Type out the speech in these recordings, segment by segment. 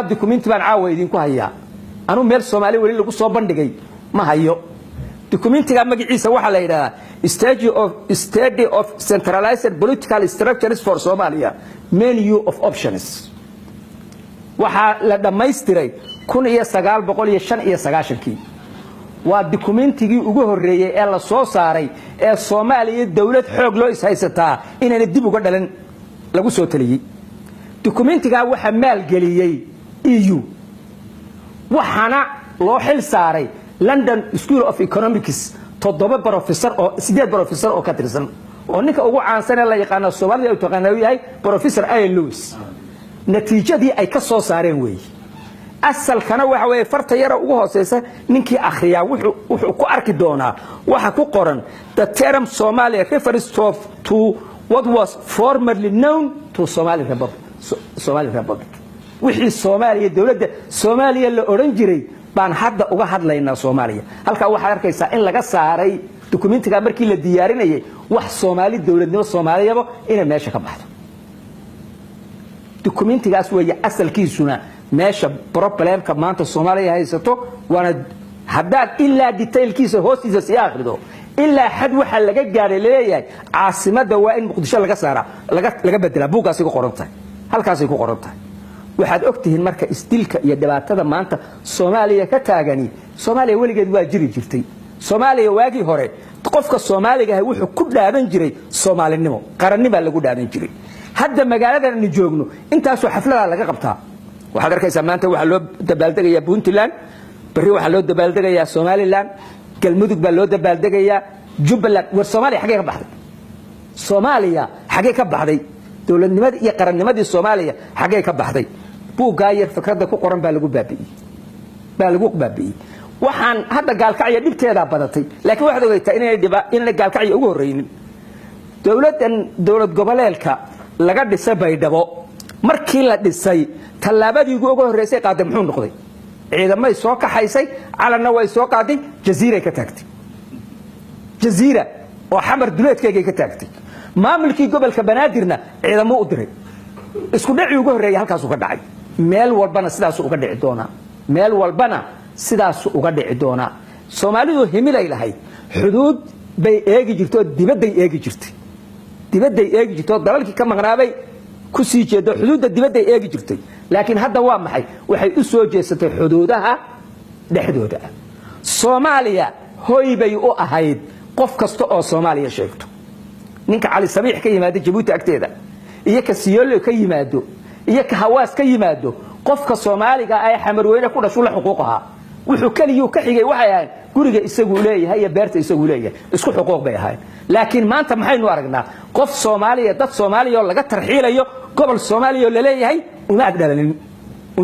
document baan caawa idinku hayaa anu meel Soomaali wali lagu soo bandhigay ma hayo documentiga magaciisa waxa la yiraahdaa study of centralized political structures for Somalia menu of options waxa la dhameystiray 1995 waa documentigii ugu horeeyay ee la soo saaray ee Soomaaliya dawlad xoog loo ishaysataa inay dib uga dhalan lagu soo taliyay documentiga waxa maal galiyay EU waxana loo xil saaray London School of Economics toddoba professor oo 8 professor oo ka tirsan oo ninka ugu caansan ee la yaqaan Soomaaliya uu taqaano yahay Professor Ian Lewis natiijadii ay ka soo saareen way asalkana waxa way farta yar ugu hooseysa ninkii akhriya wuxuu ku arki doonaa waxa ku qoran the term Somalia refers to what was formerly known to Somali Republic wixii Soomaaliya dawladda Soomaaliya la oran jiray baan hadda uga hadlaynaa Soomaaliya halka waxa arkaysa in laga saaray documentiga markii la diyaarinayay wax Soomaali dawladnimo Soomaaliyaba inay meesha ka baxdo documentigaas way asalkiisuna meesha problemka maanta Soomaaliya haysato wana haddaad illa detailkiisa hoostiisa si akhrido illa xad waxa laga gaaray leeyahay caasimada waa in Muqdisho laga saara laga bedela buugaasi ku qoran tahay halkaas ay ku qoran tahay waxaad ogtihiin marka isdilka iyo dhibaatada maanta Soomaaliya ka taagani Soomaaliya waligeed waa jiri jirtay Soomaaliya waagi hore qofka Soomaaliga ah wuxuu ku dhaaban jiray Soomaalinimo qarannimo lagu dhaaban jiray hadda magaalada aan joogno intaas oo xaflada laga qabtaa waxaad arkaysaa maanta waxa loo dabaaldegayaa Puntland bari waxa loo dabaaldegayaa Somaliland galmudug baa loo dabaaldegayaa Jubbaland war Soomaaliya xagee ka baxday Soomaaliya xagee ka baxday dawladnimadii iyo qarannimadii Soomaaliya xagee ka baxday buuga yar fikrada ku qoran baa lagu baabi'iyay waxaan hadda gaalkacyo dhibteeda badatay laakiin waxaad ogeytaa inay gaalkacyo ugu horreeyeen dawlad goboleedka laga dhisay Baydhabo markii la dhisay talaabadii ugu horeysay qaaday muxuu noqday ciidamay soo kaxaysay calana way soo qaaday jaziira ka tagtay jaziira oo xamar duleedkeega ka tagtay maamulkii gobolka Banaadirna ciidamo u diray isku dhaci ugu horeeyay halkaas uu ka dhacay meel walbana sidaas uga dhici doona Soomaalidu himilay lahayd xuduud bay eegi jirto dibadday eegi jirtay dalalkii ka maqnaabay ku sii jeedo xuduudda dibadday eegi jirtay laakiin hadda waa maxay waxay u soo jeesatay xuduudaha dhexdooda Soomaaliya hooy bay u ahayd qof kasta oo Soomaaliya sheegto ninka Cali Sabiix ka yimaado Djibouti agteeda iyo ka Siyoolo ka yimaado iyo ka Hawaas ka yimaado qofka Soomaaliga ay xamarweyne ku dhasho la xuquuqaha wuxuu kaliya ka xigay waxay ahayd guriga isagu leeyahay iyo beerta isagu leeyahay isku xuquuq bay ahayd laakiin maanta maxaynu aragnaa qof Soomaaliya dad Soomaaliya laga tarxiilayo gobol Soomaaliya la leeyahay uma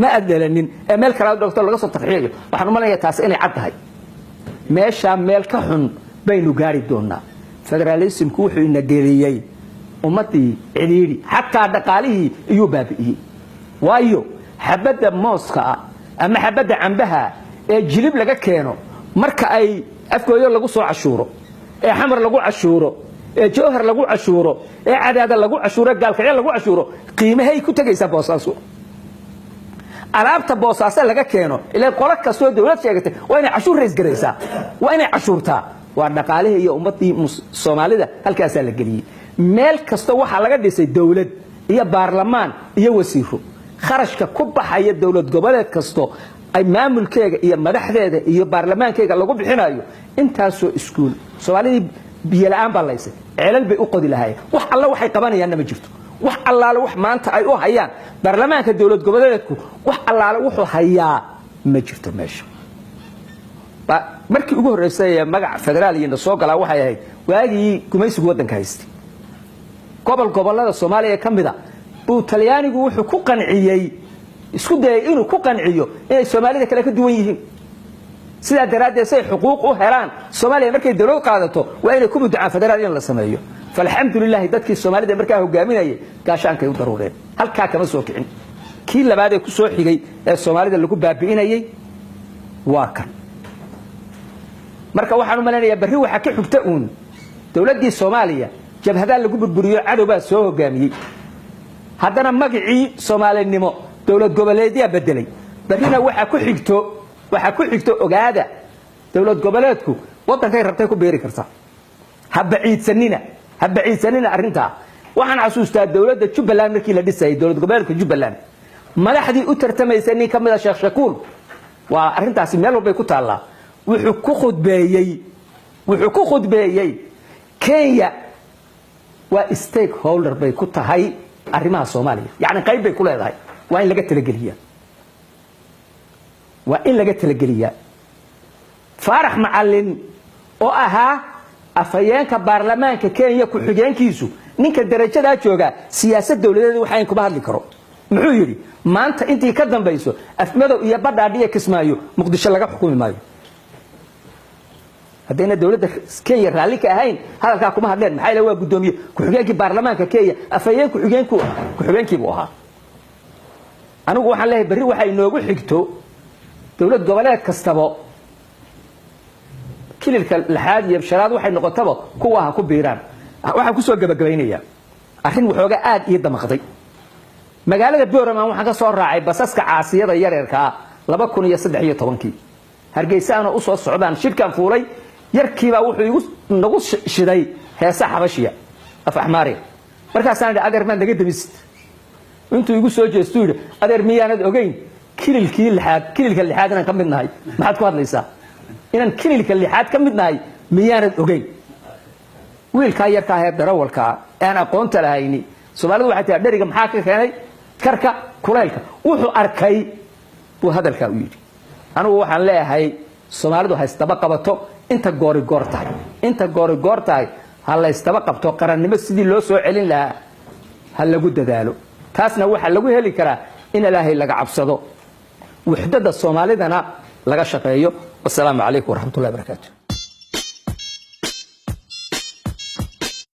adalanin meel kala doctor laga soo tarxiilayo waxaan u maleeyahay taas inay cad tahay meesha meel ka xun baynu gaari doonaa federalismku wuxuu ina geliyay ummadii ciriiri hatta dhaqaalihii iyo baabi'iyay waayo xabada mooska ama xabada cambaha ee jilib laga keeno marka ay afkooyo lagu soo cashuuro ee xamar lagu cashuuro ee jawhar lagu cashuuro ee cadaada lagu cashuuro gaalkacyo lagu cashuuro qiimahay ku tagaysa boosaaso alaabta boosaaso laga keeno ilaa qolo kastoo dawlad sheegatay waa inay cashuur rays garaysaa waa inay cashuurtaa waa dhaqaalaha iyo ummadii Soomaalida halkaas la geliyay meel kasto waxa laga dhisay dawlad iyo baarlamaan iyo wasiiro kharashka ku baxaya dawlad goboleed kasto ay maamulkeega iyo madaxdeeda iyo baarlamaankeega lagu bixinayo intaas oo iskuul Soomaalida biyo la'aan baa laysay ceelal bay u qodi lahaayeen wax alla waxay qabanayaan ma jirto wax allaale wax maanta ay u hayaan baarlamaanka dawlad goboleedku wax allaale wuxuu hayaa ma jirto meesha markii ugu horeysay magac federaal iyo soo galaa waxay ahayd waagii gumaysiga wadanka haystay gobolada Soomaaliya kamida buu Talyaanigu wuxuu ku qanciyay isku dayay inuu ku qanciyo inay Soomaalida kale ka duwan yihiin sida daraaddeed ay xuquuq u helaan Soomaaliya markay dawlad qaadato waa inay ku muddo federaal in la sameeyo falxamdulillah dadkii Soomaalida markaa hogaaminayay gaashaanka u daruureen halka kama soo kicin kii labaad ee ku soo xigay ee Soomaalida lagu baabi'inayay waa kan marka waxaan u maleynayaa bari waxa ka xigta dawladii Soomaaliya jabhada lagu burburiyo cadawba soo hogaamiyay haddana magacii Soomaalinimo dawlad goboleedya bedelay barina waxa ku xigto ogaada dawlad goboleedku wadankay rabtay ku beeri kartaa habba ciidsanina arinta waxaan xasuustaa dawladda Jubbaland markii la dhisay dawlad goboleedka Jubbaland madaxdii u tartamaysay nin kamid ah Sheekh Shakuul waa arintaasi meel walba ku taala wuxuu ku khudbeeyay Kenya waa stakeholder bay ku tahay arrimaha Soomaaliya yaani qayb bay ku leedahay waa in laga talageliyaa Faarax Macallin oo ahaa afayeenka baarlamaanka Kenya ku xigeenkiisu ninka darajada jooga siyaasad dawladeed waxaan kuma hadli karo muxuu yiri maanta intii ka dambayso afmadow iyo badhaadhiye Kismaayo Muqdisho laga xukumi maayo haddayna dawladda Kenya raali ka ahayn hadalka kuma hadleen maxay waa gudoomiye ku xigeenkii baarlamaanka Kenya afayeen ku xigeenkii buu ahaa anigu waxaan leeyahay bari waxa inoogu xigto dawlad goboleed kastaba kililka laxaad iyo sharaad waxay noqotaba kuwa ha ku biiraan waxaan ku soo gabagabaynaya arrin waxooga aad ii damaqday magaalada Boorama waxaan ka soo raacay basaska caasiyada yareerka 2013 Hargeysa aan u soo socdaan shirkan fuulay yarkiiba wuxuu igu nagu shiday heesa xabashiya af axmaari markaas aan adeer man daga dabisid intuu igu soo jeesto yiri adeer miyaanad ogeyn kililka lixaad inaan ka mid nahay maxaad ku hadlaysaa inaan kililka lixaad ka mid nahay miyaanad ogeyn wiilka yarka ah darawalka aan aqoonta lahayni Soomaalidu waxay tahay dhariga maxaa ka keenay karka kuleelka wuxuu arkay buu hadalka u yiri anigu waxaan leeyahay Soomaalidu ha istaba qabato inta goori goortahay ha la istaba qabto qarannimo sidii loo soo celin lahaa ha lagu dadaalo taasna waxa lagu heli karaa in Ilaahay laga cabsado وحدة الصومالي دنا لقى شقيه والسلام عليكم ورحمة الله وبركاته.